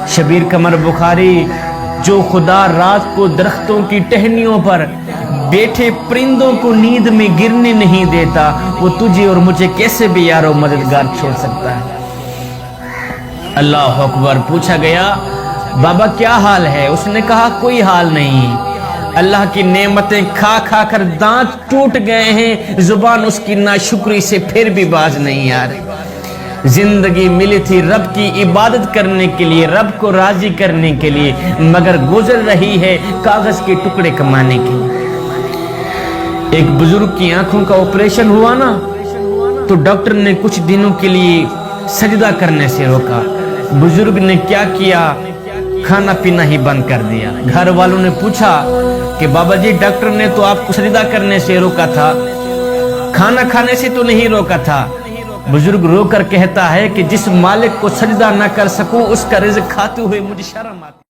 شبیر قمر بخاری، جو خدا رات کو درختوں کی ٹہنیوں پر بیٹھے پرندوں کو نیند میں گرنے نہیں دیتا، وہ تجھے اور مجھے کیسے بھی یار و مددگار چھوڑ سکتا ہے؟ اللہ اکبر۔ پوچھا گیا بابا کیا حال ہے؟ اس نے کہا کوئی حال نہیں، اللہ کی نعمتیں کھا کھا کر دانت ٹوٹ گئے ہیں، زبان اس کی ناشکری سے پھر بھی باز نہیں آ رہی۔ زندگی ملی تھی رب کی عبادت کرنے کے لیے، رب کو راضی کرنے کے لیے، مگر گزر رہی ہے کاغذ کے ٹکڑے کمانے کے لیے۔ ایک بزرگ کی آنکھوں کا آپریشن ہوا نا، تو ڈاکٹر نے کچھ دنوں کے لیے سجدہ کرنے سے روکا۔ بزرگ نے کیا کیا؟ کھانا پینا ہی بند کر دیا۔ گھر والوں نے پوچھا کہ بابا جی ڈاکٹر نے تو آپ کو سجدہ کرنے سے روکا تھا، کھانا کھانے سے تو نہیں روکا تھا۔ بزرگ رو کر کہتا ہے کہ جس مالک کو سجدہ نہ کر سکوں اس کا رزق کھاتے ہوئے مجھے شرم آتی ہے۔